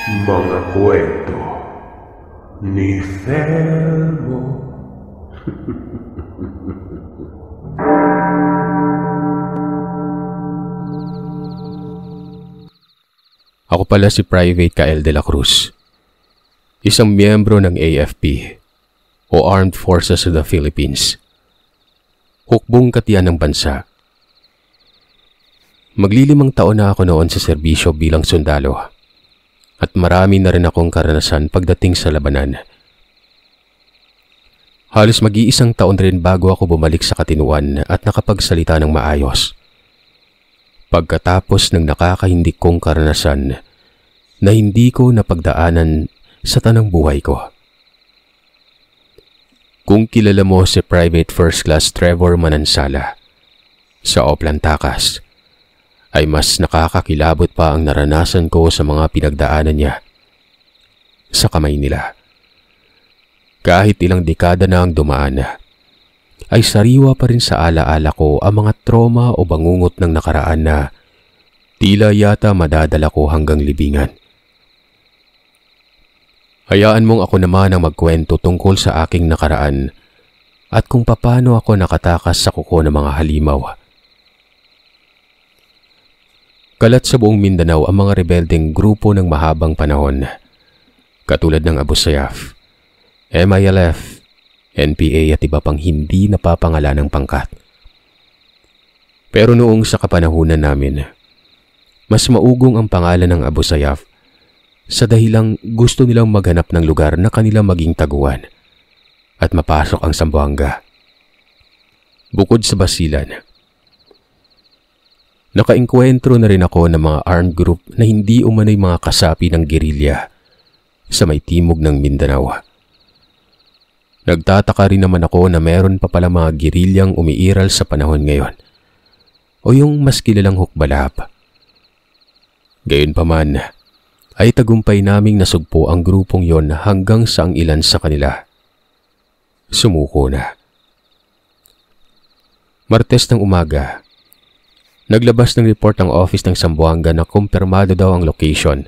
Mga kwento ni Thelmo. Ako pala si Private Kael de la Cruz, isang miyembro ng AFP o Armed Forces of the Philippines, hukbong katiyan ng bansa. Maglilimang taon na ako noon sa serbisyo bilang sundalo at marami na rin akong karanasan pagdating sa labanan. Halos mag-iisang taon rin bago ako bumalik sa katinuan at nakapagsalita ng maayos. Pagkatapos ng nakakahindik kong karanasan na hindi ko napagdaanan sa tanang buhay ko. Kung kilala mo si Private First Class Trevor Manansala sa Oplan Takas, ay mas nakakakilabot pa ang naranasan ko sa mga pinagdaanan niya sa kamay nila. Kahit ilang dekada na ang dumaan, ay sariwa pa rin sa alaala ko ang mga trauma o bangungot ng nakaraan na tila yata madadala ko hanggang libingan. Hayaan mong ako naman ang magkwento tungkol sa aking nakaraan at kung paano ako nakatakas sa kuko ng mga halimaw. Kalat sa buong Mindanao ang mga rebeldeng grupo ng mahabang panahon, katulad ng Abu Sayyaf, MILF, NPA at iba pang hindi napapangalanang pangkat. Pero noong sa kapanahunan namin, mas maugong ang pangalan ng Abu Sayyaf sa dahilang gusto nilang maghanap ng lugar na kanila maging taguan at mapasok ang Zamboanga. Bukod sa basilan, nakaengkwentro na rin ako ng mga armed group na hindi umano'y mga kasapi ng gerilya sa may timog ng Mindanao. Nagtataka rin naman ako na meron pa pala mga gerilyang umiiral sa panahon ngayon o yung mas kilalang hukbalap. Gayunpaman, ay tagumpay naming nasugpo ang grupong yon hanggang sa ang ilan sa kanila sumuko na. Martes ng umaga, naglabas ng report ang office ng Zamboanga na kumpirmado daw ang location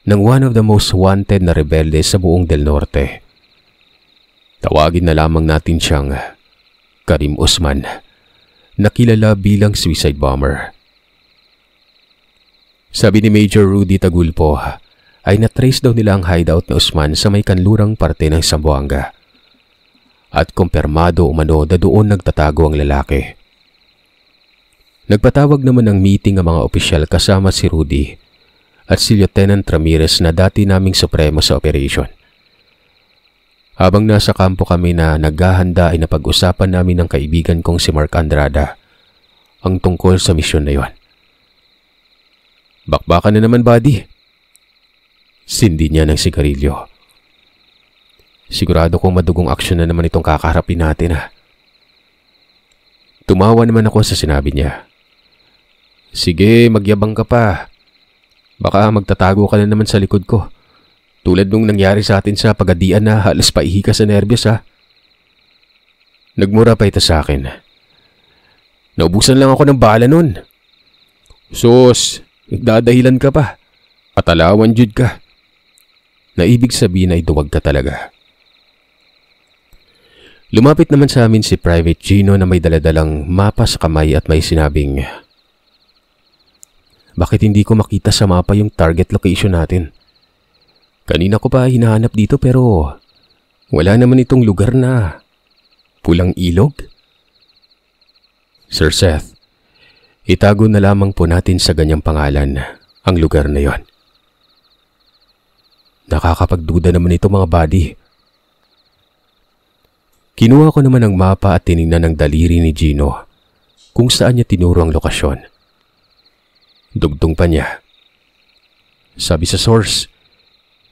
ng one of the most wanted na rebelde sa buong Del Norte. Tawagin na lamang natin siyang Karim Usman, na kilala bilang suicide bomber. Sabi ni Major Rudy Tagulpo ay natrace daw nila ang hideout na Usman sa may kanlurang parte ng Zamboanga at kumpirmado umano na doon nagtatago ang lalaki. Nagpatawag naman ng meeting ang mga opisyal kasama si Rudy at si Lieutenant Ramirez na dati naming supremo sa operation. Habang nasa kampo kami na naghahanda ay napag-usapan namin ng kaibigan kong si Mark Andrada ang tungkol sa misyon na yon. Bakbakan na naman, buddy. Sindi niya ng sigarilyo. Sigurado kong madugong aksyon na naman itong kakaharapin natin, ha. Tumawa naman ako sa sinabi niya. Sige, magyabang ka pa. Baka magtatago ka na naman sa likod ko. Tulad nung nangyari sa atin sa pagadian na halos paihi ka sa nervyos, ha. Nagmura pa ito sa akin. Naubusan lang ako ng bala nun. Sus, dadahilan ka pa. Patalawan jud ka. Na ibig sabihin ay duwag ka talaga. Lumapit naman sa amin si Private Gino na may daladalang mapa sa kamay at may sinabing, bakit hindi ko makita sa mapa yung target location natin? Kanina ko pa hinahanap dito pero wala naman itong lugar na pulang ilog. Sir Seth, itago na lamang po natin sa ganyang pangalan ang lugar na yon. Nakakapagduda naman ito, mga buddy. Kinuha ko naman ang mapa at tinignan ng daliri ni Gino kung saan niya tinuro ang lokasyon. Dugtong pa niya. Sabi sa source,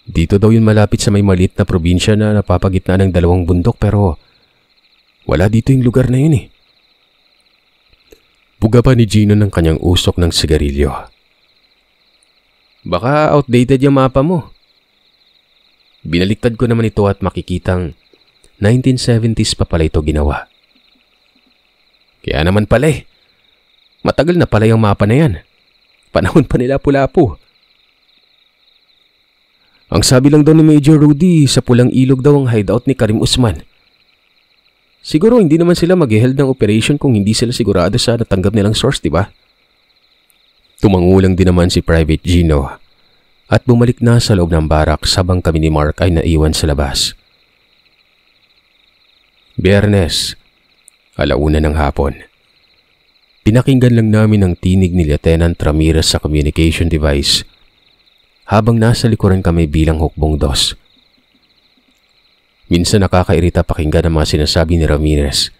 dito daw yun malapit sa may maliit na probinsya na napapagitna ng dalawang bundok pero wala dito yung lugar na yun, eh. Buga pa ni Gino ng kanyang usok ng sigarilyo. Baka outdated yung mapa mo. Binaliktad ko naman ito at makikitang 1970s pa pala ito ginawa. Kaya naman pala, eh. Matagal na pala yung mapa na yan. Panahon pa nila Lapu-Lapu. Ang sabi lang daw ni Major Rudy, sa Pulang Ilog daw ang hideout ni Karim Usman. Siguro hindi naman sila mag-held ng operation kung hindi sila sigurado sa natanggap nilang source, di ba? Tumangulang din naman si Private Gino at bumalik na sa loob ng barak habang kami ni Mark ay naiwan sa labas. Biyernes, 1:00 ng hapon. Pinakinggan lang namin ang tinig ni Lieutenant Ramirez sa communication device habang nasa likuran kami bilang hukbong dos. Minsan nakakairita pakinggan ang mga sinasabi ni Ramirez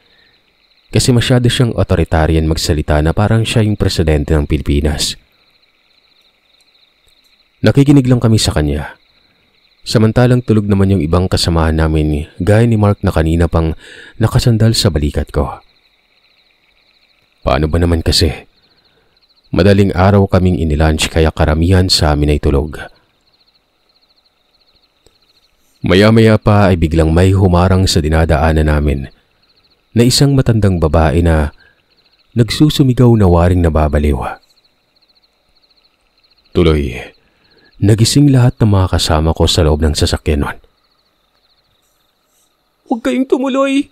kasi masyado siyang authoritarian magsalita na parang siya yung presidente ng Pilipinas. Nakikinig lang kami sa kanya. Samantalang tulog naman yung ibang kasamahan namin gaya ni Mark na kanina pang nakasandal sa balikat ko. Paano ba naman kasi? Madaling araw kaming inilunch kaya karamihan sa amin ay tulog. Maya-maya pa ay biglang may humarang sa dinadaanan namin na isang matandang babae na nagsusumigaw na waring nababaliw. Tuloy, nagising lahat ng mga kasama ko sa loob ng sasakyan nun. Huwag kayong tumuloy!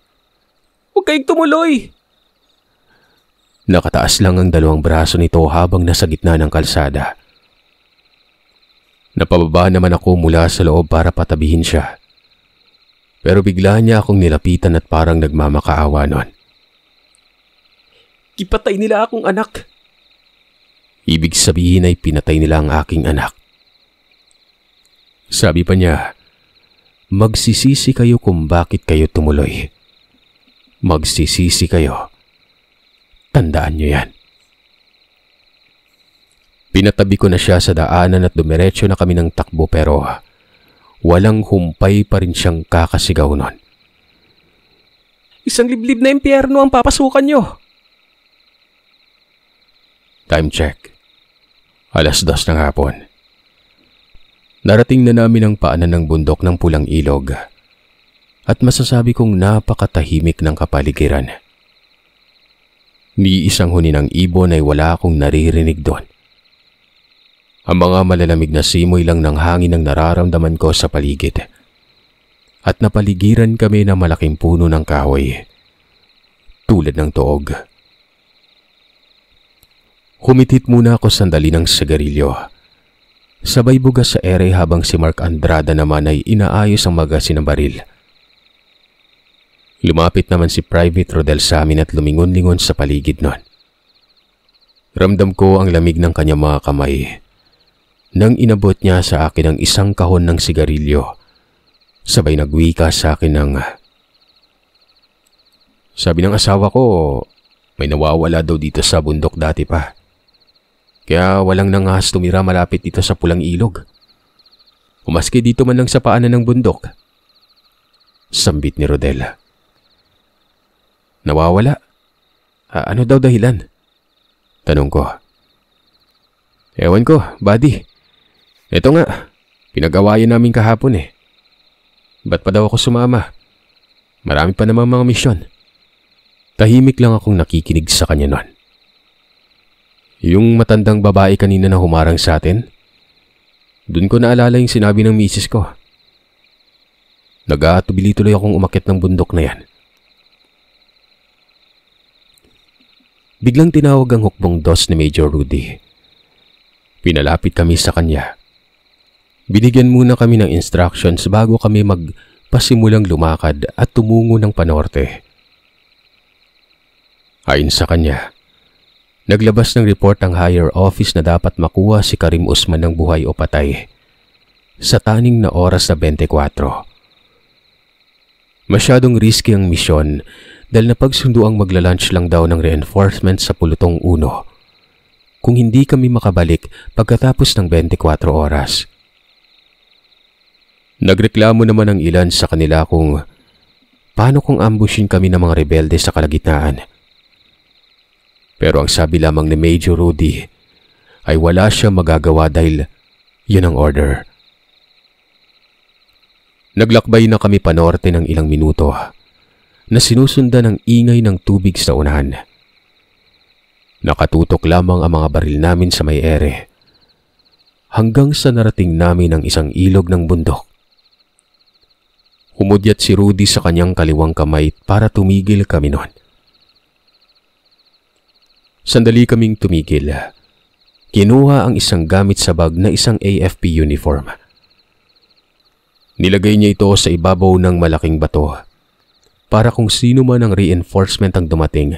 Huwag kayong tumuloy! Nakataas lang ang dalawang braso nito habang nasa gitna ng kalsada. Napababa naman ako mula sa loob para patabihin siya. Pero bigla niya akong nilapitan at parang nagmamakaawa nun. Ipatay nila akong anak. Ibig sabihin ay pinatay nila ang aking anak. Sabi pa niya, magsisisi kayo kung bakit kayo tumuloy. Magsisisi kayo. Tandaan niyo yan. Pinatabi ko na siya sa daanan at dumiretso na kami ng takbo pero walang humpay pa rin siyang kakasigaw nun. Isang liblib na impyerno ang papasukan niyo. Time check. 2:00 ng hapon. Narating na namin ang paanan ng bundok ng Pulang Ilog at masasabi kong napakatahimik ng kapaligiran. Ni isang huni ng ibon ay wala akong naririnig doon. Ang mga malalamig na simoy lang ng hangin ang nararamdaman ko sa paligid. At napaligiran kami ng malaking puno ng kahoy, tulad ng tuog. Humitit muna ako sandali ng sigarilyo. Sabay bugas sa ere habang si Mark Andrada naman ay inaayos ang magasin ng baril. Lumapit naman si Private Rodel sa amin at lumingon-lingon sa paligid nun. Ramdam ko ang lamig ng kanyang mga kamay nang inabot niya sa akin ang isang kahon ng sigarilyo. Sabay nagwika sa akin ng, sabi ng asawa ko, may nawawala daw dito sa bundok dati pa. Kaya walang nangahas tumira malapit dito sa Pulang Ilog. Umaski dito man lang sa paanan ng bundok. Sambit ni Rodel. Nawawala? Ano daw dahilan? Tanong ko. Ewan ko, buddy. Ito nga, pinag-awayan namin kahapon eh. Ba't pa daw ako sumama? Marami pa namang mga misyon. Tahimik lang akong nakikinig sa kanya nun. Yung matandang babae kanina na humarang sa atin, dun ko naalala yung sinabi ng misis ko. Nag-aatubili tuloy akong umakyat ng bundok na yan. Biglang tinawag ang hukbong dos ni Major Rudy. Pinalapit kami sa kanya. Binigyan muna kami ng instructions bago kami magpasimulang lumakad at tumungo ng panorte. Ayon sa kanya, naglabas ng report ang higher office na dapat makuha si Karim Usman ng buhay o patay sa taning na oras na 24. Masyadong risky ang misyon dahil napagsundo ang magla-launch lang daw ng reinforcement sa Pulutong 1 kung hindi kami makabalik pagkatapos ng 24 oras. Nagreklamo naman ang ilan sa kanila kung paano kung ambushin kami ng mga rebelde sa kalagitnaan. Pero ang sabi lamang ni Major Rudy ay wala siyang magagawa dahil yun ang order. Naglakbay na kami panorte ng ilang minuto na sinusundan ng ingay ng tubig sa unahan. Nakatutok lamang ang mga baril namin sa may ere. hanggang sa narating namin ang isang ilog ng bundok. Humudyat si Rudy sa kanyang kaliwang kamay para tumigil kami noon. Sandali kaming tumigil. Kinuha ang isang gamit sa bag na isang AFP uniform. Nilagay niya ito sa ibabaw ng malaking bato para kung sino man ang reinforcement ang dumating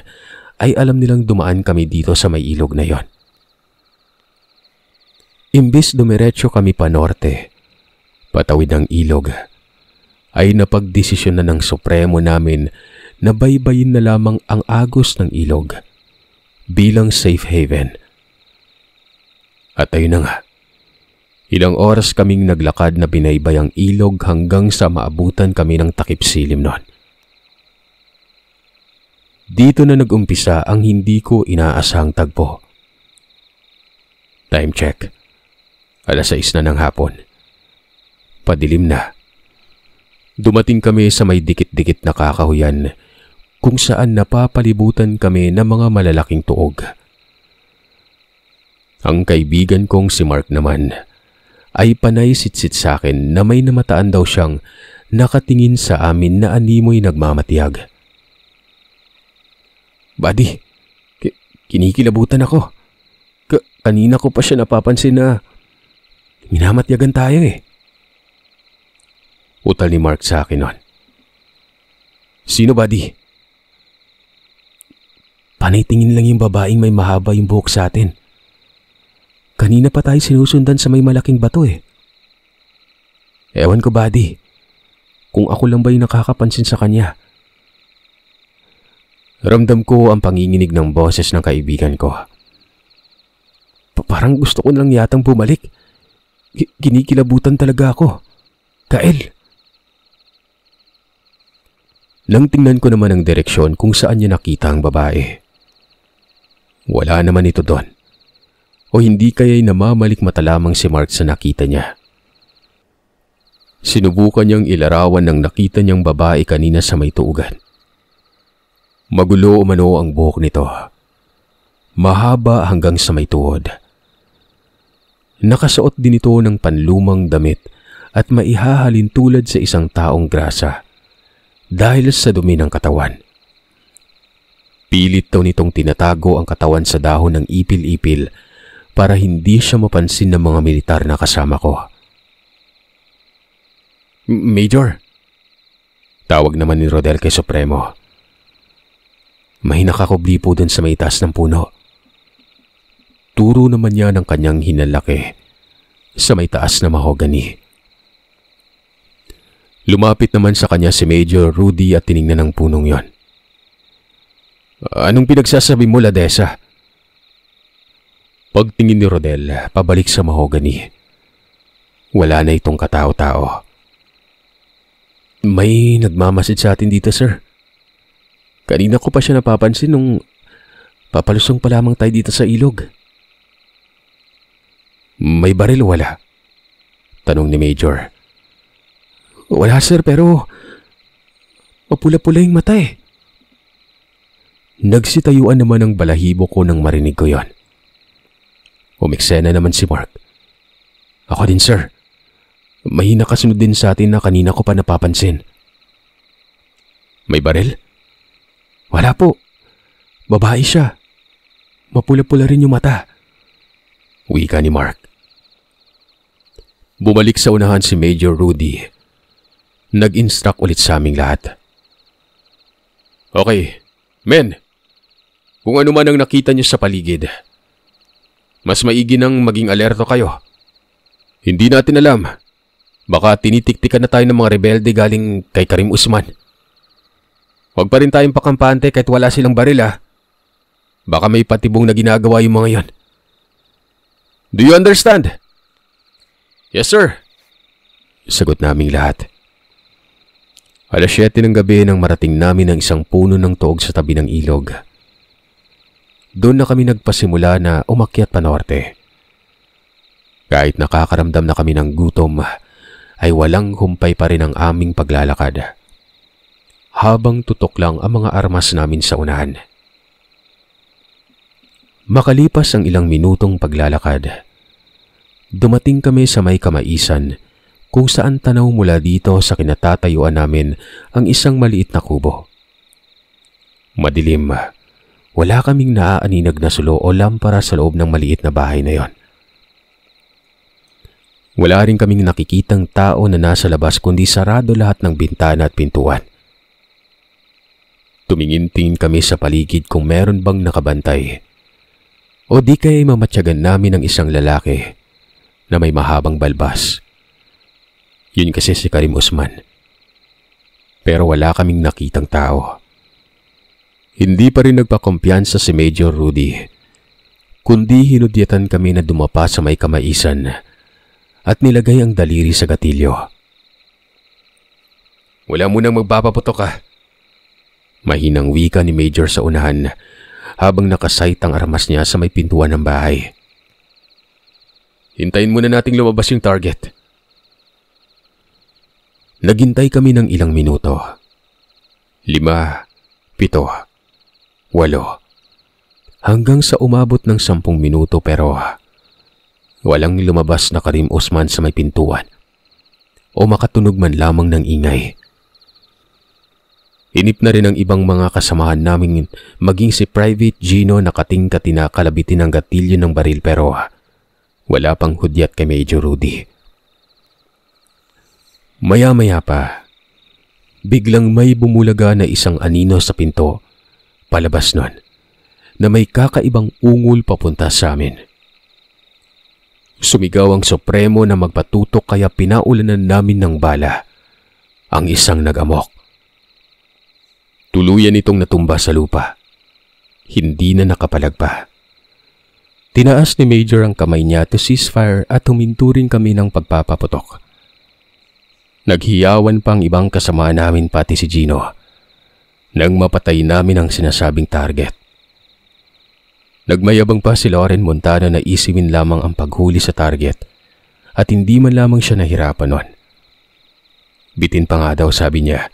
ay alam nilang dumaan kami dito sa may ilog na yon. Imbis dumiretso kami pa norte, patawid ng ilog, ay napagdesisyon na ng Supremo namin na baybayin na lamang ang agos ng ilog bilang safe haven. At ayun na nga, ilang oras kaming naglakad na binaybay ang ilog hanggang sa maabutan kami ng takip silim noon. Dito na nag-umpisa ang hindi ko inaasahang tagpo. Time check. 6:00 na ng hapon. Padilim na. Dumating kami sa may dikit-dikit na kakahuyan kung saan napapalibutan kami ng mga malalaking tuog. Ang kaibigan kong si Mark naman ay panay sitsit sa akin na may namataan daw siyang nakatingin sa amin na animoy nagmamatiyag. Buddy, kinikilabutan ako. Kanina ko pa siya napapansin na minamatyagan tayo eh. Utal ni Mark sa akin noon. Sino, buddy? Panay tingin lang yung babaeng may mahaba yung buhok sa atin. Kanina pa tayo sinusundan sa may malaking bato eh. Ewan ko, buddy, kung ako lang ba yung nakakapansin sa kanya. Ramdam ko ang panginginig ng boses ng kaibigan ko. Parang gusto ko lang yatang bumalik. Kinikilabutan talaga ako. Kael. Nang tingnan ko naman ang direksyon kung saan niya nakita ang babae. Wala naman ito doon. O hindi kaya'y namamalik mata lamang si Mark sa nakita niya. Sinubukan niyang ilarawan ng nakita niyang babae kanina sa may tuugan. Magulo umano ang buhok nito. Mahaba hanggang sa may tuhod. Nakasuot din ito ng panlumang damit at maihahalin tulad sa isang taong grasa dahil sa dumi ng katawan. Pilit daw nitong tinatago ang katawan sa dahon ng ipil-ipil para hindi siya mapansin ng mga militar na kasama ko. Major, tawag naman ni Rodel kay Supremo. May nakakubli po dun sa may taas ng puno. Turo naman niya ng kanyang hinalaki sa may taas na mahogani. Lumapit naman sa kanya si Major Rudy at tiningnan ang punong yon. Anong pinagsasabi mo, Ladesa? Pagtingin ni Rodel, pabalik sa mahogani. Wala na itong katao-tao. May nagmamasid sa atin dito, sir. Kanina ko pa siya napapansin nung papalusong pa lamang tayo dito sa ilog. May baril o wala? Tanong ni Major. Wala, sir, pero mapula-pula yung mata eh. Nagsitayuan naman ang balahibo ko nang marinig ko yon. Umiksena naman si Mark. Ako din, sir. May nakasunod din sa atin na kanina ko pa napapansin. May baril? Wala po. Babae siya. Mapula-pula rin yung mata. Wika ni Mark. Bumalik sa unahan si Major Rudy. Nag-instruct ulit sa aming lahat. Okay, men. Kung ano man ang nakita niyo sa paligid, mas maigi nang maging alerto kayo. Hindi natin alam. Baka tinitiktikan na tayo ng mga rebelde galing kay Karim Usman. Huwag pa rin tayong pakampante kahit wala silang baril ah. Baka may patibong na ginagawa yung mga yon. Do you understand? Yes, sir. Sagot naming lahat. 7:00 ng gabi nang marating namin ang isang puno ng tuog sa tabi ng ilog. Doon na kami nagpasimula na umakyat pa norte. Kahit nakakaramdam na kami ng gutom, ay walang humpay pa rin ang aming paglalakad. Habang tutok lang ang mga armas namin sa unahan. Makalipas ang ilang minutong paglalakad, dumating kami sa may kamaisan kung saan tanaw mula dito sa kinatatayuan namin ang isang maliit na kubo. Madilim, wala kaming naaaninag na sulo o lampara sa loob ng maliit na bahay na yon. Wala rin kaming nakikitang tao na nasa labas kundi sarado lahat ng bintana at pintuan. Tumingin-tingin kami sa paligid kung meron bang nakabantay o di kaya mamatyagan namin ng isang lalaki na may mahabang balbas. Yun kasi si Karim Usman. Pero wala kaming nakitang tao. Hindi pa rin nagpakumpiyansa si Major Rudy, kundi hinudyatan kami na dumapa sa may kamaisan at nilagay ang daliri sa gatilyo. Wala mo nang magpapaputok ka. Mahinang wika ni Major sa unahan habang nakasight ang armas niya sa may pintuan ng bahay. Hintayin muna nating lumabas yung target. Naghintay kami ng ilang minuto. 5, 7, 8. Hanggang sa umabot ng 10 minuto pero walang lumabas na Karim Usman sa may pintuan o makatunog man lamang ng ingay. Inip na rin ang ibang mga kasamahan namin maging si Private Gino na kating-kati na kalabitin ng gatilyo ng baril pero wala pang hudyat kay Major Rudy. Maya-maya pa, biglang may bumulaga na isang anino sa pinto palabas nun na may kakaibang ungol papunta sa amin. Sumigaw ang Supremo na magpatutok kaya pinaulanan namin ng bala. Ang isang nag-amok. Tuluyan itong natumba sa lupa. Hindi na nakapalag pa. Tinaas ni Major ang kamay niya to ceasefire at huminto rin kami ng pagpapaputok. Naghiyawan pang ibang kasama namin pati si Gino nang mapatay namin ang sinasabing target. Nagmayabang pa si Loren Montana na isipin lamang ang paghuli sa target at hindi man lamang siya nahirapan nun. Bitin pa nga daw sabi niya.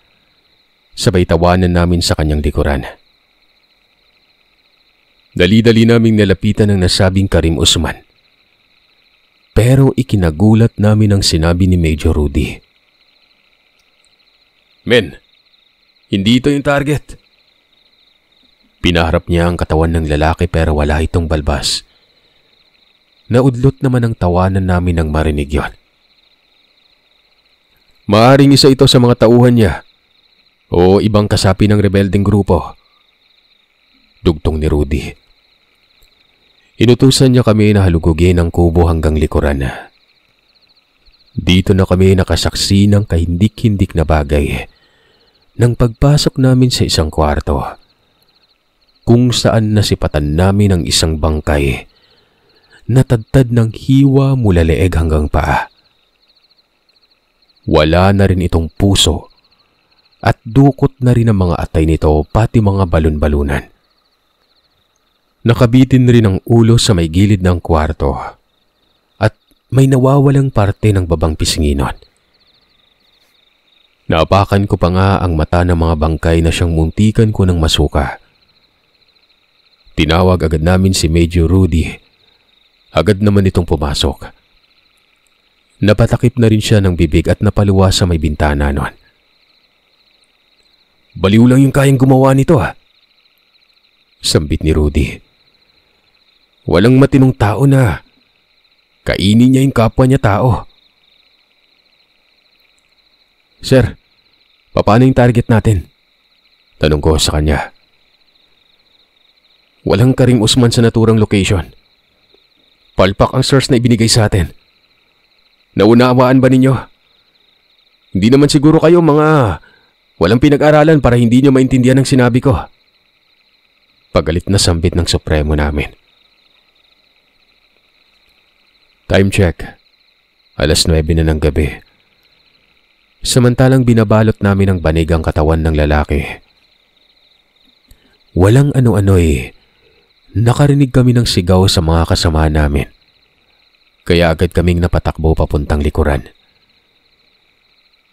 Sabay tawanan namin sa kanyang likuran. Dali-dali naming nalapitan ang nasabing Karim Usman. Pero ikinagulat namin ang sinabi ni Major Rudy. Men, hindi ito yung target. Pinaharap niya ang katawan ng lalaki pero wala itong balbas. Naudlot naman ang tawanan namin nang marinig yon. Maaring isa ito sa mga tauhan niya o ibang kasapi ng rebeldeng grupo. Dugtong ni Rudy. Inutusan niya kami na halugugin ang kubo hanggang likuran. Dito na kami nakasaksi ng kahindik-hindik na bagay nang pagpasok namin sa isang kwarto kung saan nasipatan namin ang isang bangkay na tadtad ng hiwa mula leeg hanggang paa. Wala na rin itong puso at dukot na rin ang mga atay nito pati mga balon-balunan. Nakabitin rin ang ulo sa may gilid ng kwarto at may nawawalang parte ng babang pisinginon. Naapakan ko pa nga ang mata ng mga bangkay na siyang muntikan ko ng masuka. Tinawag agad namin si Major Rudy. Agad naman itong pumasok. Napatakip na rin siya ng bibig at napaluwa sa may bintana noon. Baliw lang yung kayang gumawa nito ha. Sambit ni Rudy. Walang matinong tao na kainin niya yung kapwa niya tao. Sir, paano yung target natin? Tanong ko sa kanya. Walang Karim Usman sa naturang location. Palpak ang source na ibinigay sa atin. Naunawaan ba ninyo? Hindi naman siguro kayo mga walang pinag-aralan para hindi nyo maintindihan ang sinabi ko. Pagalit na sambit ng Supremo namin. Time check. 9:00 na ng gabi. Samantalang binabalot namin ang banig ang katawan ng lalaki. Walang ano-ano'y nakarinig kami ng sigaw sa mga kasama namin. Kaya agad kaming napatakbo papuntang likuran.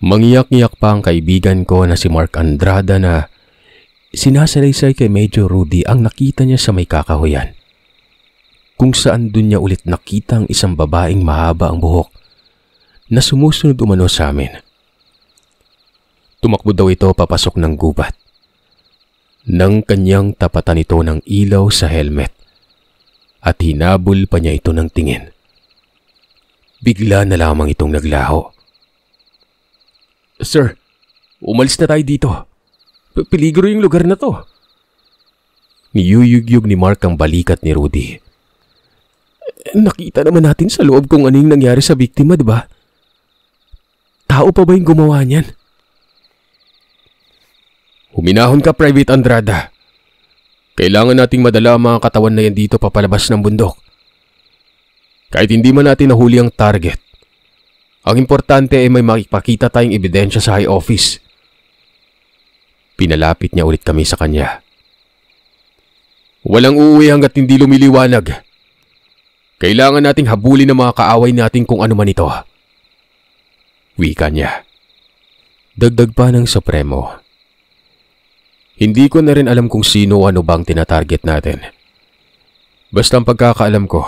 Mangiyak-ngiyak pa ang kaibigan ko na si Mark Andrada na sinasalaysay kay Major Rudy ang nakita niya sa may kakahuyan. kung saan dun niya ulit nakita ang isang babaeng mahaba ang buhok na sumusunod umano sa amin. Tumakbo daw ito papasok ng gubat. Nang kanyang tapatan ito ng ilaw sa helmet at hinabol pa niya ito ng tingin. Bigla na lamang itong naglaho. "Sir, umalis na tayo dito. Peligro yung lugar na to." Niyuyugyug ni Mark ang balikat ni Rudy. "Nakita naman natin sa loob kung ano yung nangyari sa biktima, di ba? Tao pa ba yung gumawa niyan?" "Huminahon ka, Private Andrada. Kailangan nating madala ang mga katawan na yan dito papalabas ng bundok. Kahit hindi man natin nahuli ang target, ang importante ay may makipakita tayong ebidensya sa high office." Pinalapit niya ulit kami sa kanya. "Walang uuwi hanggat hindi lumiliwanag. Kailangan nating habulin ang mga kaaway natin kung ano man ito." Wika niya. Dagdag pa ng Supremo. "Hindi ko na rin alam kung sino o ano bang tinatarget natin. Basta ang pagkakaalam ko,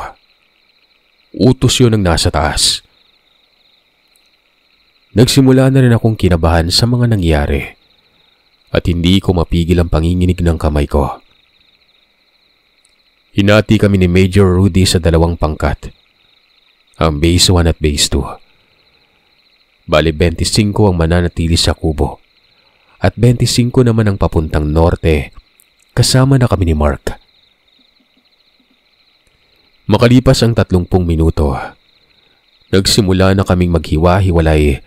utos yun ang nasa taas." Nagsimula na rin akong kinabahan sa mga nangyari at hindi ko mapigil ang panginginig ng kamay ko. Hinati kami ni Major Rudy sa 2 pangkat, ang Base 1 at Base 2. Bali 25 ang mananatili sa kubo at 25 naman ang papuntang norte, kasama na kami ni Mark. Makalipas ang 30 minuto, nagsimula na kaming maghiwa-hiwalay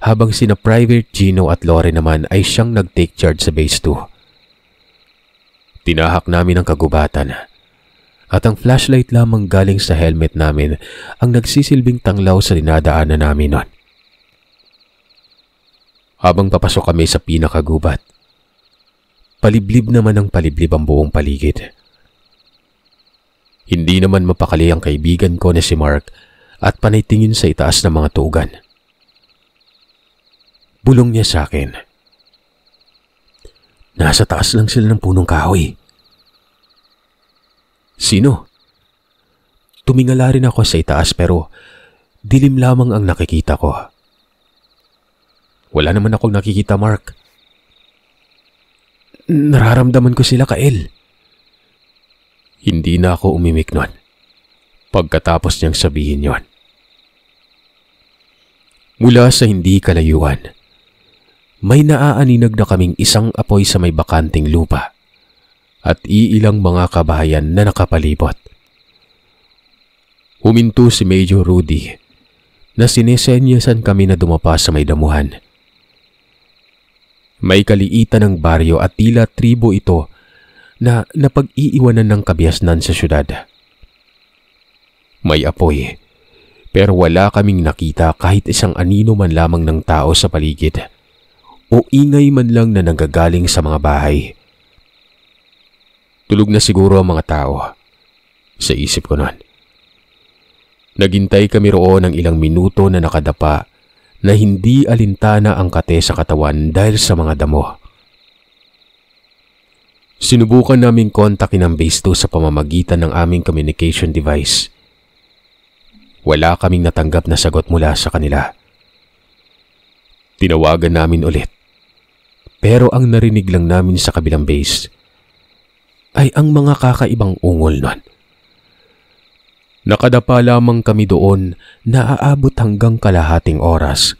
habang sina Private Gino at Lore naman ay siyang nag-take charge sa Base 2. Tinahak namin ang kagubatan at ang flashlight lamang galing sa helmet namin ang nagsisilbing tanglaw sa dinadaanan namin nun. Habang papasok kami sa pinakagubat, paliblib naman ang paliblib ang buong paligid. Hindi naman mapakali ang kaibigan ko na si Mark at panay tingin sa itaas ng mga tugan. Bulong niya sa akin. "Nasa taas lang sila ng punong kahoy." "Sino?" Tumingala rin ako sa itaas pero dilim lamang ang nakikita ko. "Wala naman akong nakikita, Mark." "Nararamdaman ko sila, Kael." Hindi na ako umimik nun pagkatapos niyang sabihin yon. Mula sa hindi kalayuan, may naaaninag na kaming isang apoy sa may bakanting lupa at iilang mga kabahayan na nakapalibot. Huminto si Major Rudy na sinesenyasan kami na dumapa sa may damuhan. May kaliitan ng baryo at tila tribo ito na napag-iiwanan ng kabiasnan sa syudad. May apoy, pero wala kaming nakita kahit isang anino man lamang ng tao sa paligid o ingay man lang na nanggagaling sa mga bahay. Tulog na siguro ang mga tao, sa isip ko noon. Naghintay kami roon ng ilang minuto na nakadapa na hindi alintana ang kate sa katawan dahil sa mga damo. Sinubukan naming kontakin ang Base 2 sa pamamagitan ng aming communication device. Wala kaming natanggap na sagot mula sa kanila. Tinawagan namin ulit, pero ang narinig lang namin sa kabilang base ay ang mga kakaibang ungol nun. Nakadapa lamang kami doon na aabot hanggang kalahating oras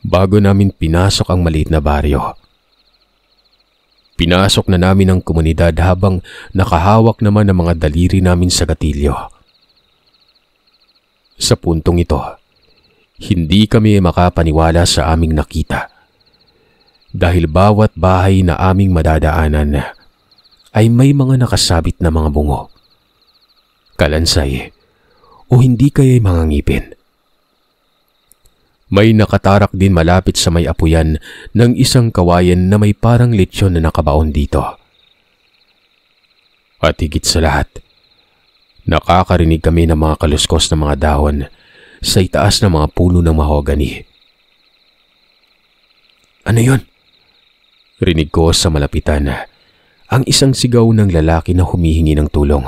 bago namin pinasok ang maliit na baryo. Pinasok na namin ang komunidad habang nakahawak naman ang mga daliri namin sa gatilyo. Sa puntong ito, hindi kami makapaniwala sa aming nakita dahil bawat bahay na aming madadaanan ay may mga nakasabit na mga bungo, kalansay o hindi kaya'y mga ngipin. May nakatarak din malapit sa may apuyan ng isang kawayan na may parang lechon na nakabaon dito. At higit sa lahat, nakakarinig kami ng mga kaluskos na mga dahon sa itaas ng mga puno ng mahogany. "Ano yun?" Rinig ko sa malapitan ang isang sigaw ng lalaki na humihingi ng tulong.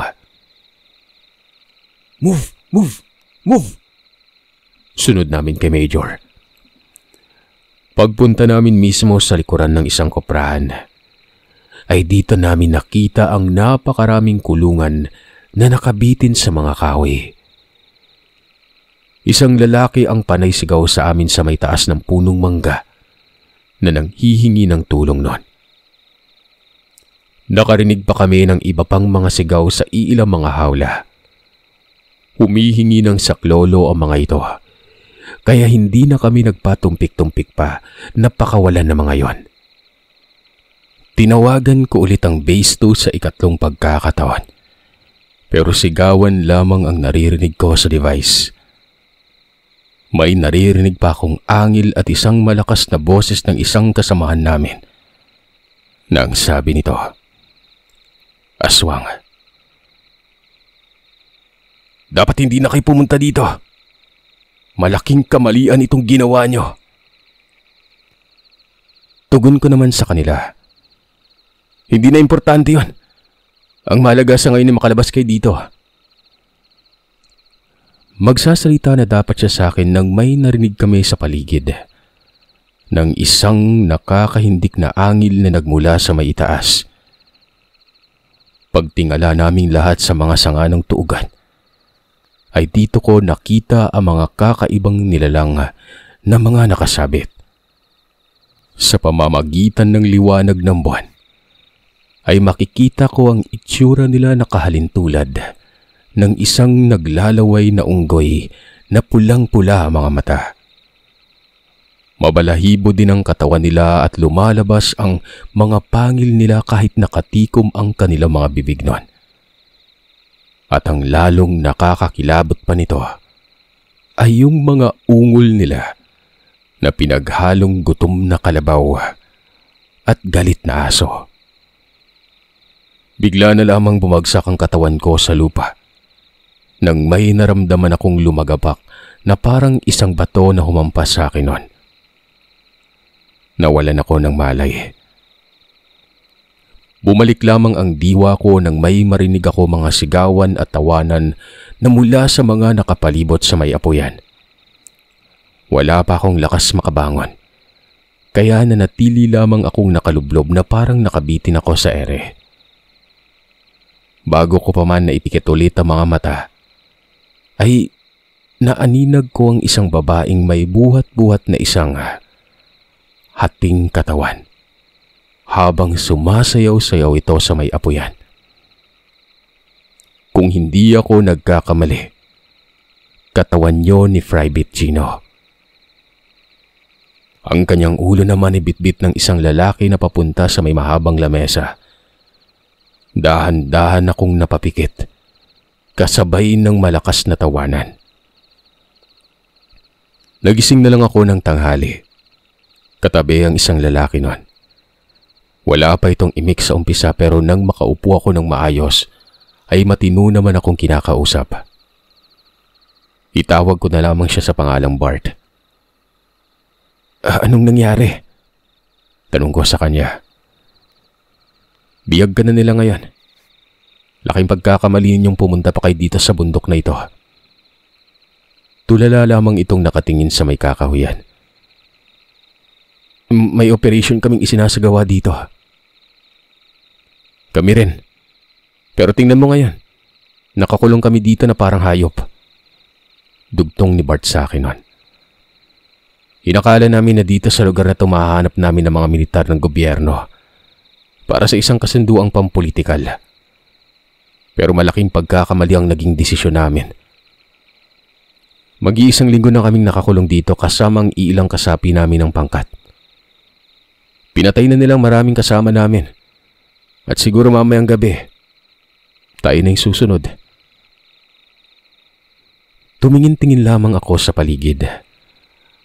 Move! Move! Move! Sunod namin kay Major. Pagpunta namin mismo sa likuran ng isang koprahan, ay dito namin nakita ang napakaraming kulungan na nakabitin sa mga kahoy. Isang lalaki ang panay sigaw sa amin sa may taas ng punong mangga na nanghihingi ng tulong noon. Nakarinig pa kami ng iba pang mga sigaw sa iilang mga hawla. Humihingi ng saklolo ang mga ito, kaya hindi na kami nagpatumpik-tumpik pa na pakawalan ng mga yon. Tinawagan ko ulit ang base 2 sa ikatlong pagkakataon, pero sigawan lamang ang naririnig ko sa device. May naririnig pa akong angil at isang malakas na boses ng isang kasamahan namin na ang sabi nito, "Aswang, dapat hindi na kayo pumunta dito. Malaking kamalian itong ginawa nyo." Tugon ko naman sa kanila, "Hindi na importante yon. Ang mahalaga sa ngayon ay makalabas kayo dito." Magsasalita na dapat siya sa akin nang may narinig kami sa paligid ng isang nakakahindik na angil na nagmula sa may itaas. Pagtingala naming lahat sa mga sanga ng tuugan, ay dito ko nakita ang mga kakaibang nilalang na mga nakasabit. Sa pamamagitan ng liwanag ng buwan, ay makikita ko ang itsura nila na kahalintulad ng isang naglalaway na unggoy na pulang-pula ang mga mata. Mabalahibo din ang katawan nila at lumalabas ang mga pangil nila kahit nakatikom ang kanilang mga bibig noon. At ang lalong nakakakilabot pa nito ay yung mga ungol nila na pinaghalong gutom na kalabaw at galit na aso. Bigla na lamang bumagsak ang katawan ko sa lupa nang may naramdaman akong lumagapak na parang isang bato na humampas sa akin noon. Nawalan ako ng malay. Bumalik lamang ang diwa ko nang may marinig ako mga sigawan at tawanan na mula sa mga nakapalibot sa may apoyan. Wala pa akong lakas makabangon, kaya nanatili lamang akong nakalublob na parang nakabitin ako sa ere. Bago ko pa man naipikit ulit ang mga mata, ay naaninag ko ang isang babaeng may buhat-buhat na isang hating katawan habang sumasayaw-sayaw ito sa may apoyan. Kung hindi ako nagkakamali, katawan niyo ni Fray Bitchino. Ang kanyang ulo naman ay bitbit ng isang lalaki na papunta sa may mahabang lamesa. Dahan-dahan akong napapikit, kasabay ng malakas na tawanan. Nagising na lang ako ng tanghali. Katabi ang isang lalaki noon. Wala pa itong imik sa umpisa pero nang makaupo ako ng maayos, ay matino naman akong kinakausap. Itawag ko na lamang siya sa pangalang Bart. Anong nangyari?" Tanong ko sa kanya. "Biyag ka na nila ngayon. Laking pagkakamali ninyong pumunta pa kayo dito sa bundok na ito." Tulala lamang itong nakatingin sa may kakahuyan. "May operation kaming isinasagawa dito." "Kami rin. Pero tingnan mo ngayon. Nakakulong kami dito na parang hayop." Dugtong ni Bart sa akin noon. "Inakala namin na dito sa lugar na tumahanap namin ng mga militar ng gobyerno para sa isang kasunduang pampolitikal. Pero malaking pagkakamali ang naging desisyon namin. Mag-iisang linggo na kaming nakakulong dito kasamang ilang kasapi namin ng pangkat. Pinatay na nilang maraming kasama namin. At siguro mamayang gabi, tayo na yung susunod." Tumingin-tingin lamang ako sa paligid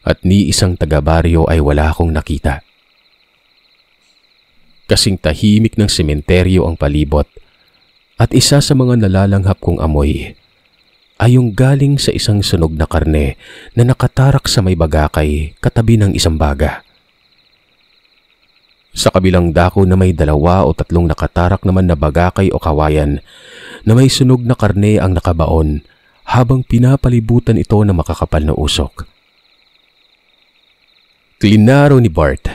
at ni isang taga-baryo ay wala akong nakita. Kasing tahimik ng sementeryo ang palibot at isa sa mga nalalanghap kong amoy ay yung galing sa isang sunog na karne na nakatarak sa may bagakay katabi ng isang baga. Sa kabilang dako na may 2 o 3 nakatarak naman na bagakay o kawayan na may sunog na karne ang nakabaon habang pinapalibutan ito ng makakapal na usok. Klinaro ni Bart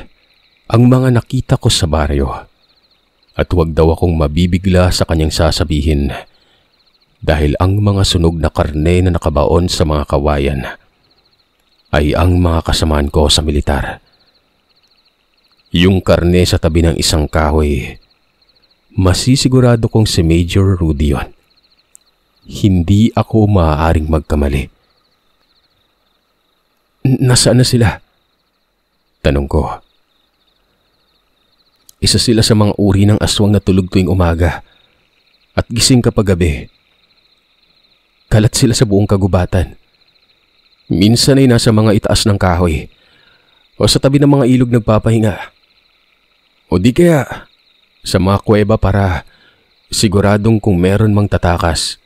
ang mga nakita ko sa baryo at huwag daw akong mabibigla sa kanyang sasabihin dahil ang mga sunog na karne na nakabaon sa mga kawayan ay ang mga kasamaan ko sa militar. Yung karne sa tabi ng isang kahoy, masisigurado kong si Major Rudy yun. Hindi ako maaaring magkamali. Nasaan na sila? Tanong ko. Isa sila sa mga uri ng aswang na tulog tuwing umaga at gising kapag gabi. Kalat sila sa buong kagubatan. Minsan ay nasa mga itaas ng kahoy o sa tabi ng mga ilog nagpapahinga. O di kaya sa mga kuweba para siguradong kung meron mang tatakas,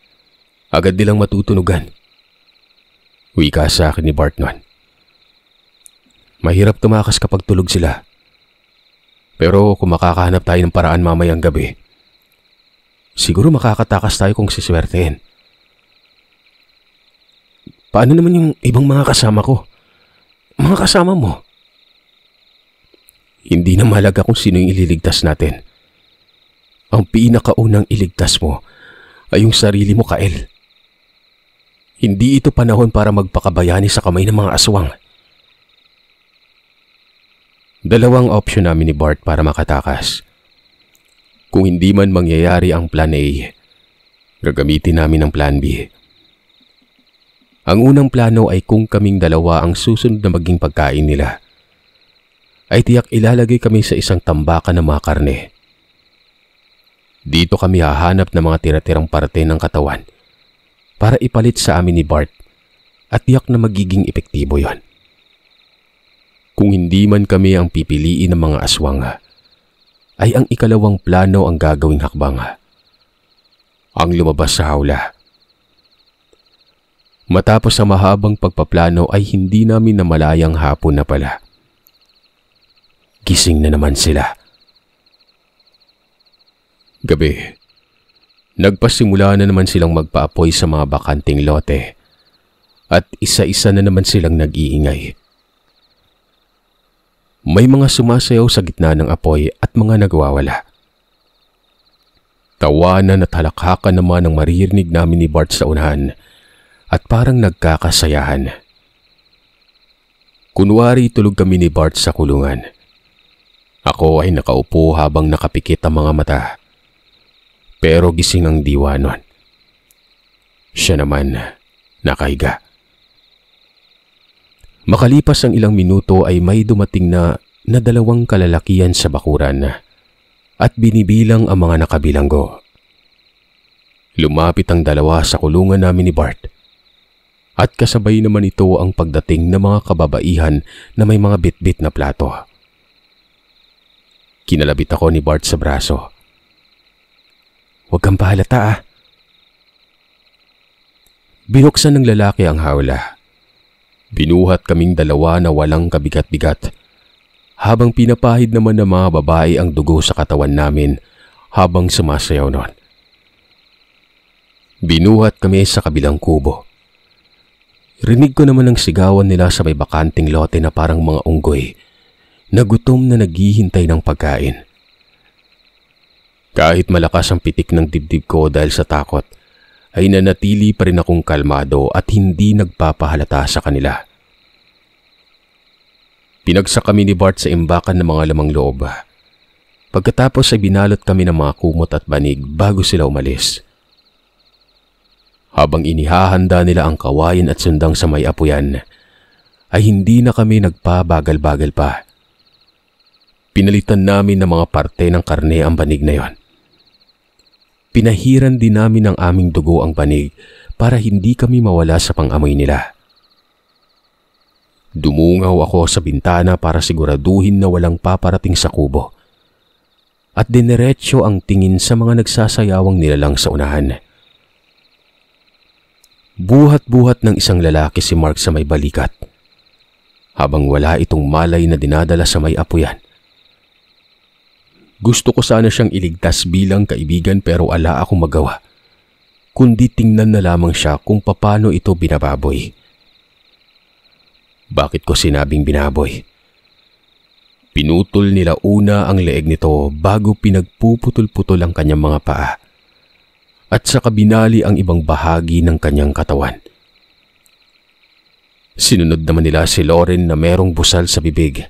agad nilang matutunugan. Wika sa akin ni Bart noon. Mahirap tumakas kapag tulog sila. Pero kung makakahanap tayo ng paraan mamayang gabi, siguro makakatakas tayo kung siswertein. Paano naman yung ibang mga kasama ko? Mga kasama mo? Hindi na mahalaga kung sino yung ililigtas natin. Ang pinakaunang iligtas mo ay yung sarili mo, Kael. Hindi ito panahon para magpakabayani sa kamay ng mga aswang. Dalawang option namin ni Bart para makatakas. Kung hindi man mangyayari ang plan A, gagamitin namin ang plan B. Ang unang plano ay kung kaming dalawa ang susunod na maging pagkain nila, ay tiyak ilalagay kami sa isang tambakan ng mga karne. Dito kami hahanap ng mga tira-tirang parte ng katawan para ipalit sa amin ni Bart at tiyak na magiging epektibo yon. Kung hindi man kami ang pipiliin ng mga aswang, ay ang ikalawang plano ang gagawing hakbang. Ang lumabas sa hawla. Matapos sa mahabang pagpaplano ay hindi namin namalayang hapon na pala. Gising na naman sila. Gabi. Nagpasimula na naman silang magpaapoy sa mga bakanting lote at isa-isa na naman silang nag-iingay. May mga sumasayaw sa gitna ng apoy at mga nagwawala. Tawanan at halakhakan naman ang maririnig namin ni Bart sa unahan at parang nagkakasayahan. Kunwari tulog kami ni Bart sa kulungan. Ako ay nakaupo habang nakapikit ang mga mata. Pero gising ang diwa nun. Siya naman nakahiga. Makalipas ang ilang minuto ay may dumating na dalawang kalalakihan sa bakuran at binibilang ang mga nakabilanggo. Lumapit ang dalawa sa kulungan namin ni Bart at kasabay naman ito ang pagdating ng mga kababaihan na may mga bitbit na plato. Kinalabit ako ni Bart sa braso. Huwag kang pahalata ah. Binuksan ng lalaki ang hawla. Binuhat kaming dalawa na walang kabigat-bigat habang pinapahid naman ng mga babae ang dugo sa katawan namin habang sumasayaw nun. Binuhat kami sa kabilang kubo. Rinig ko naman ang sigawan nila sa may bakanting lote na parang mga unggoy na gutom na naghihintay ng pagkain. Kahit malakas ang pitik ng dibdib ko dahil sa takot, ay nanatili pa rin akong kalmado at hindi nagpapahalata sa kanila. Pinagsak kami ni Bart sa imbakan ng mga lamang loob. Pagkatapos ay binalot kami ng mga kumot at banig bago sila umalis. Habang inihahanda nila ang kawayan at sundang sa may apuyan, ay hindi na kami nagpabagal-bagal pa. Pinalitan namin ng mga parte ng karne ang banig na yon. Pinahiran din namin ng aming dugo ang banig para hindi kami mawala sa pang-amoy nila. Dumungaw ako sa bintana para siguraduhin na walang paparating sa kubo. At dineretso ang tingin sa mga nagsasayawang nilalang sa unahan. Buhat-buhat ng isang lalaki si Mark sa may balikat, habang wala itong malay na dinadala sa may apuyan. Gusto ko sana siyang iligtas bilang kaibigan pero ala akong magawa. kundi tingnan na lamang siya kung paano ito binababoy. Bakit ko sinabing binaboy? Pinutol nila una ang leeg nito bago pinagpuputol-putol ang kanyang mga paa at saka binali ang ibang bahagi ng kanyang katawan. Sinunod naman nila si Loren na merong busal sa bibig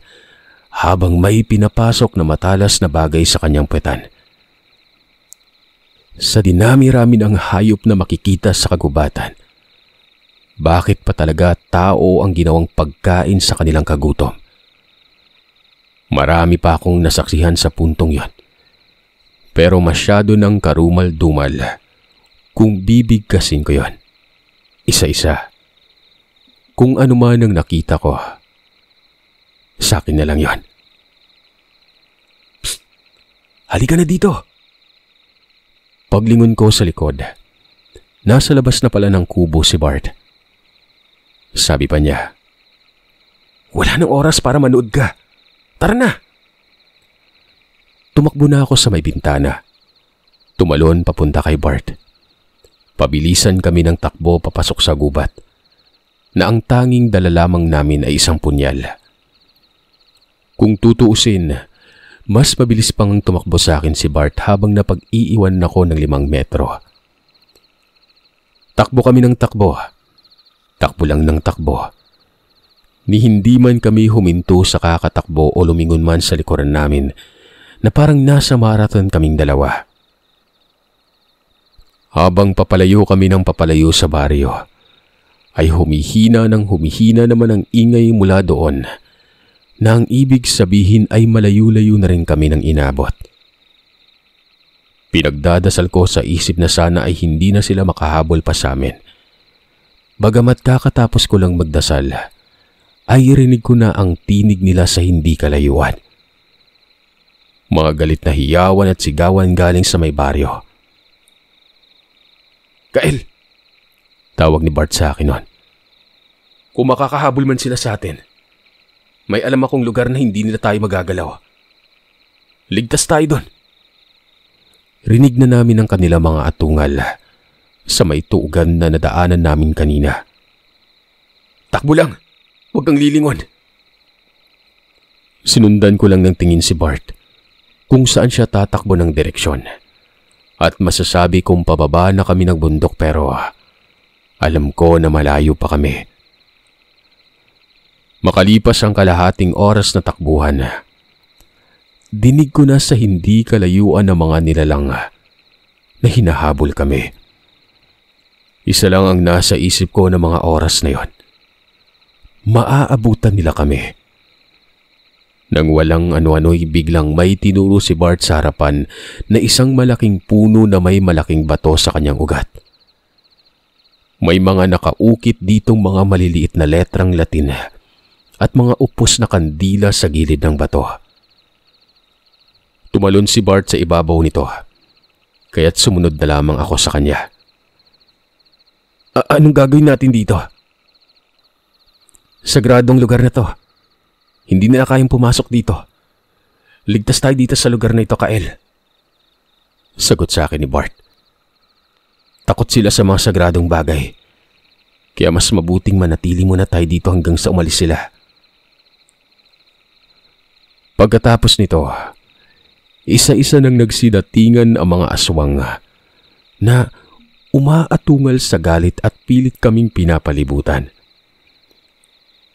habang may pinapasok na matalas na bagay sa kanyang puwetan. Sa dinami-rami ng hayop na makikita sa kagubatan, bakit pa talaga tao ang ginawang pagkain sa kanilang kagutom? Marami pa akong nasaksihan sa puntong yon. Pero masyado ng karumal-dumal kung bibigkasin ko yon. Isa-isa. Kung ano man ang nakita ko, sa akin na lang yon. Psst! Halika na dito! Paglingon ko sa likod, nasa labas na pala ng kubo si Bart. Sabi pa niya, "Wala nang oras para manood ka. Tara na!" Tumakbo na ako sa may bintana. Tumalon papunta kay Bart. Pabilisan kami ng takbo papasok sa gubat, na ang tanging dala lamang namin ay isang punyal. Kung tutuusin, mas mabilis pang tumakbo sa akin si Bart habang napag-iiwan ako ng 5 metro. Takbo kami ng takbo. Takbo lang ng takbo. Ni hindi man kami huminto sa kakatakbo o lumingon man sa likuran namin na parang nasa marathon kaming dalawa. Habang papalayo kami ng papalayo sa baryo, ay humihina naman ang ingay mula doon na ang ibig sabihin ay malayo-layo na rin kami nang inabot. Pinagdadasal ko sa isip na sana ay hindi na sila makahabol pa sa amin. Bagamat kakatapos ko lang magdasal, ay rinig ko na ang tinig nila sa hindi kalayuan. Mga galit na hiyawan at sigawan galing sa may baryo. "Kael!" Tawag ni Bart sa akin noon. "Kung makakahabol man sila sa atin, may alam akong lugar na hindi nila tayo magagalaw. Ligtas tayo doon." Rinig na namin ang kanila mga atungal sa may tuugan na nadaanan namin kanina. "Takbo lang! Huwag kang lilingon!" Sinundan ko lang ng tingin si Bart kung saan siya tatakbo ng direksyon. At masasabi kong pababa na kami ng bundok pero alam ko na malayo pa kami. Makalipas ang kalahating oras na takbuhan, dinig ko na sa hindi kalayuan ng mga nilalang na hinahabol kami. Isa lang ang nasa isip ko ng mga oras na yon. Maaabutan nila kami. Nang walang ano-ano'y biglang may tinuro si Bart sa harapan na isang malaking puno na may malaking bato sa kanyang ugat. May mga nakaukit ditong mga maliliit na letrang Latin at mga upos na kandila sa gilid ng bato. Tumalon si Bart sa ibabaw nito, kaya't sumunod na lamang ako sa kanya. Anong gagawin natin dito? Sagradong lugar na to. Hindi nila kayang pumasok dito. Ligtas tayo dito sa lugar na ito, Kael. Sagot sa akin ni Bart. Takot sila sa mga sagradong bagay. Kaya mas mabuting manatili muna tayo dito hanggang sa umalis sila. Pagkatapos nito, isa-isa nang nagsidatingan ang mga aswang na umaatungal sa galit at pilit kaming pinapalibutan.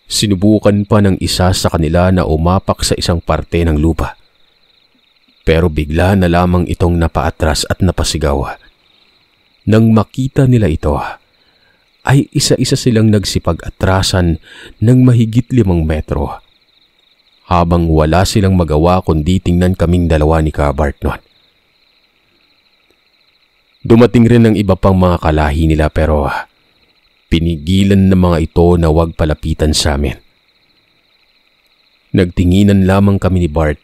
Sinubukan pa ng isa sa kanila na umapak sa isang parte ng lupa. Pero bigla na lamang itong napaatras at napasigaw. Nang makita nila ito, ay isa-isa silang nagsipag-atrasan ng mahigit 5 metro. Habang wala silang magawa kundi tingnan kaming dalawa ni Bart noon. Dumating rin ang iba pang mga kalahi nila pero pinigilan ng mga ito na huwag palapitan sa amin. Nagtinginan lamang kami ni Bart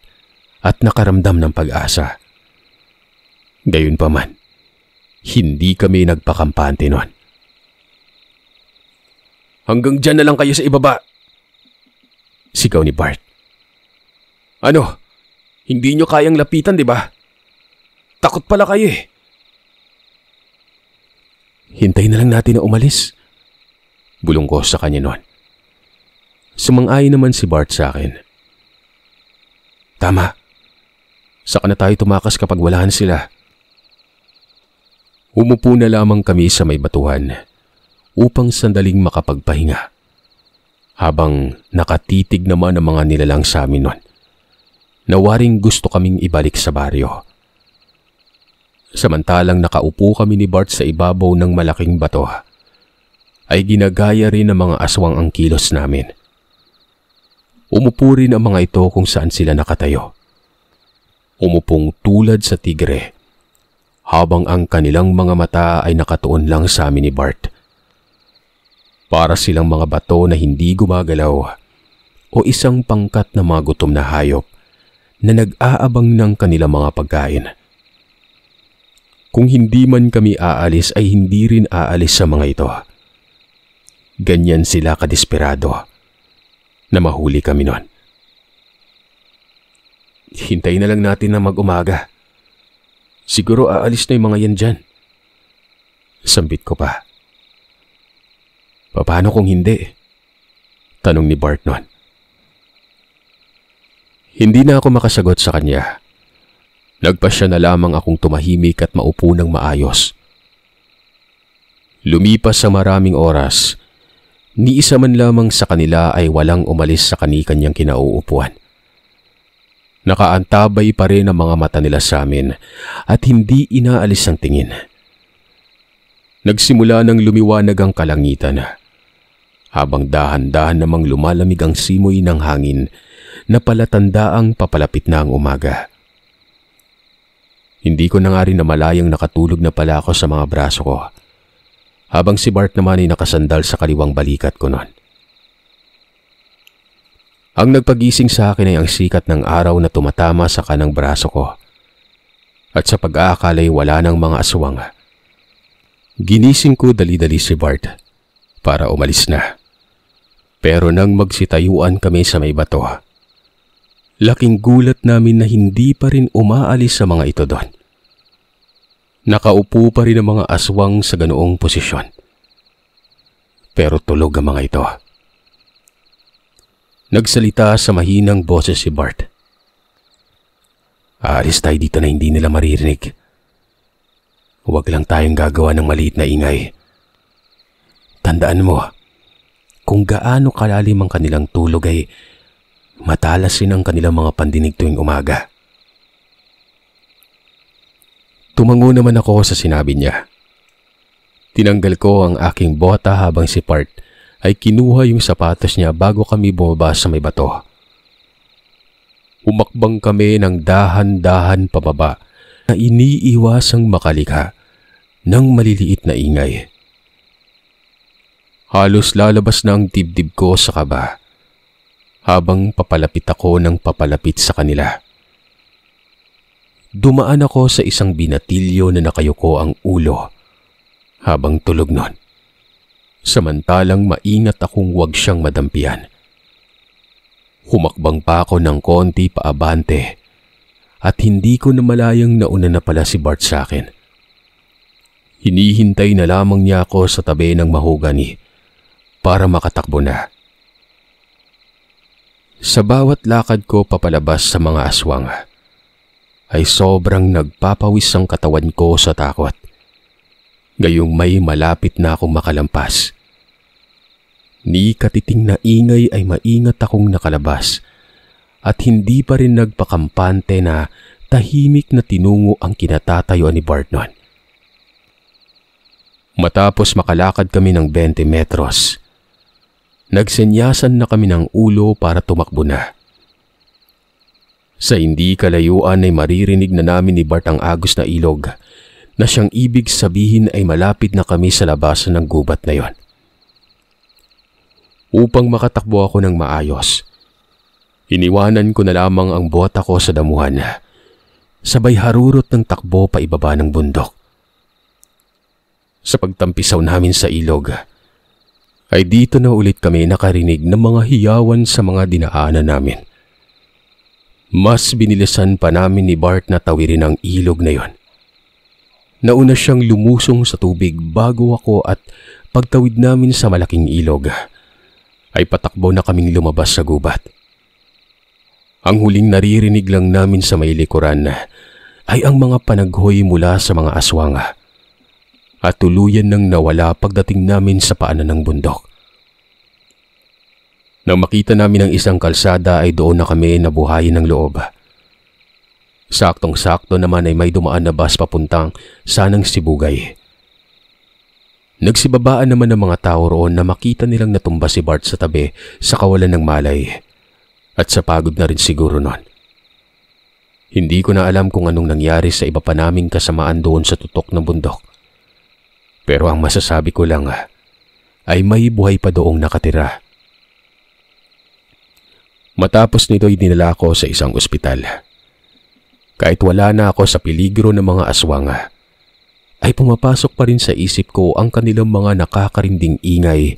at nakaramdam ng pag-asa. Gayunpaman, hindi kami nagpakampante noon. Hanggang dyan na lang kayo sa ibaba, sigaw ni Bart. Ano? Hindi nyo kayang lapitan, di ba? Takot pala kayo eh. Hintay na lang natin na umalis. Bulong ko sa kanya noon. Sumang-ayon naman si Bart sa akin. Tama. Saka na tayo tumakas kapag walahan sila. Umupo na lamang kami sa may batuhan upang sandaling makapagpahinga. Habang nakatitig naman ang mga nilalang sa amin noon. Nawaring gusto kaming ibalik sa baryo. Samantalang nakaupo kami ni Bart sa ibabaw ng malaking bato, ay ginagaya rin ng mga aswang ang kilos namin. Umupo rin ang mga ito kung saan sila nakatayo. Umupong tulad sa tigre, habang ang kanilang mga mata ay nakatuon lang sa amin ni Bart. Para silang mga bato na hindi gumagalaw o isang pangkat na mga gutom na hayop na nag-aabang ng kanilang mga pagkain. Kung hindi man kami aalis ay hindi rin aalis sa mga ito. Ganyan sila kadesperado na mahuli kami noon. Hintayin na lang natin na mag-umaga. Siguro aalis na yung mga yan dyan. Sambit ko pa. Paano kung hindi? Tanong ni Bart noon. Hindi na ako makasagot sa kanya. Nagpasya na lamang akong tumahimik at maupo ng maayos. Lumipas sa maraming oras, ni isa man lamang sa kanila ay walang umalis sa kani-kanyang kinauupuan. Nakaantabay pa rin ang mga mata nila sa amin at hindi inaalis ang tingin. Nagsimula ng lumiwanag ang kalangitan, habang dahan-dahan namang lumalamig ang simoy ng hangin na palatandaang papalapit na ang umaga. Hindi ko na nga rin namalayang nakatulog na pala ako sa mga braso ko, habang si Bart naman ay nakasandal sa kaliwang balikat ko noon. Ang nagpagising sa akin ay ang sikat ng araw na tumatama sa kanang braso ko, at sa pag-aakalay wala ng mga aswang. Ginising ko dali-dali si Bart para umalis na. Pero nang magsitayuan kami sa may bato, laking gulat namin na hindi pa rin umaalis sa mga ito doon. Nakaupo pa rin ang mga aswang sa ganoong posisyon. Pero tulog ang mga ito. Nagsalita sa mahinang boses si Bart. Aalis tayo dito na hindi nila maririnig. Huwag lang tayong gagawa ng maliit na ingay. Tandaan mo, kung gaano kalalim ang kanilang tulog ay matalasin ang kanilang mga pandinig tuwing umaga. Tumango naman ako sa sinabi niya. Tinanggal ko ang aking bota habang si Bart ay kinuha yung sapatos niya bago kami bumaba sa may bato. Umakbang kami ng dahan-dahan pababa na iniiwasang makalika ng maliliit na ingay. Halos lalabas na ang dibdib ko sa kaba habang papalapit ako ng papalapit sa kanila. Dumaan ako sa isang binatilyo na nakayuko ang ulo habang tulog nun. Samantalang maingat akong huwag siyang madampian. Humakbang pa ako ng konti paabante at hindi ko namalayang nauna na pala si Bart sa akin. Hinihintay na lamang niya ako sa tabi ng mahogani para makatakbo na. Sa bawat lakad ko papalabas sa mga aswang, ay sobrang nagpapawis ang katawan ko sa takot. Gayong may malapit na akong makalampas. Ni katiting na ingay ay maingat akong nakalabas at hindi pa rin nagpakampante na tahimik na tinungo ang kinatatayuan ni Bart noon. Matapos makalakad kami ng 20 metros, nagsenyasan na kami ng ulo para tumakbo na. Sa hindi kalayuan ay maririnig na namin ni Bart ang agos na ilog na siyang ibig sabihin ay malapit na kami sa labasan ng gubat na yon. Upang makatakbo ako ng maayos, iniwanan ko na lamang ang bota ko sa damuhan, sabay harurot ng takbo pa ibaba ng bundok. Sa pagtampisaw namin sa ilog, ay dito na ulit kami nakarinig ng mga hiyawan sa mga dinaanan namin. Mas binilisan pa namin ni Bart na tawirin ang ilog na yon. Nauna siyang lumusong sa tubig bago ako at pagtawid namin sa malaking ilog, ay patakbo na kaming lumabas sa gubat. Ang huling naririnig lang namin sa may likuran ay ang mga panaghoy mula sa mga aswang at tuluyan nang nawala pagdating namin sa paanan ng bundok. Nang makita namin ang isang kalsada ay doon na kami nabuhayin ng loob. Saktong-sakto naman ay may dumaan na bus papuntang Sanang Sibugay. Nagsibabaan naman ng mga tao roon na makita nilang natumba si Bart sa tabi sa kawalan ng malay at sa pagod na rin siguro noon. Hindi ko na alam kung anong nangyari sa iba pa naming kasamaan doon sa tutok ng bundok. Pero ang masasabi ko lang ay may buhay pa doong nakatira. Matapos nito ay dinala ako sa isang ospital. Kahit wala na ako sa peligro ng mga aswang, ay pumapasok pa rin sa isip ko ang kanilang mga nakakarinding ingay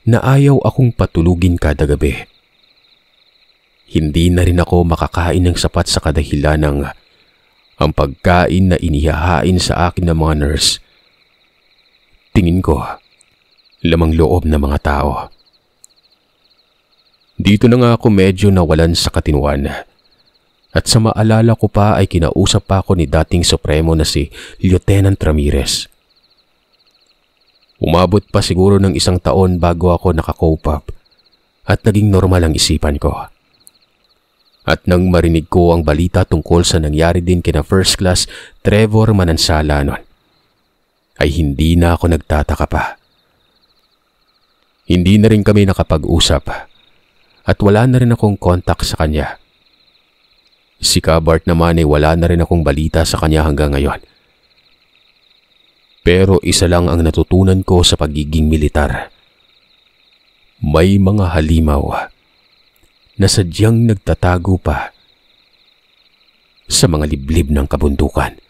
na ayaw akong patulugin kada gabi. Hindi na rin ako makakain ng sapat sa kadahilanang ang pagkain na inihahain sa akin ng mga nurse. Tingin ko, lamang loob ng mga tao. Dito na nga ako medyo nawalan sa katinuan. At sa maalala ko pa ay kinausap pa ako ni dating Supremo na si Lieutenant Ramirez. Umabot pa siguro ng 1 taon bago ako nakakope up at naging normal ang isipan ko. At nang marinig ko ang balita tungkol sa nangyari din kina First Class Trevor Manansala noon, ay hindi na ako nagtataka pa. Hindi na rin kami nakapag-usap at wala na rin akong kontak sa kanya. Si Bart naman ay wala na rin akong balita sa kanya hanggang ngayon. Pero isa lang ang natutunan ko sa pagiging militar. May mga halimaw na sadyang nagtatago pa sa mga liblib ng kabundukan.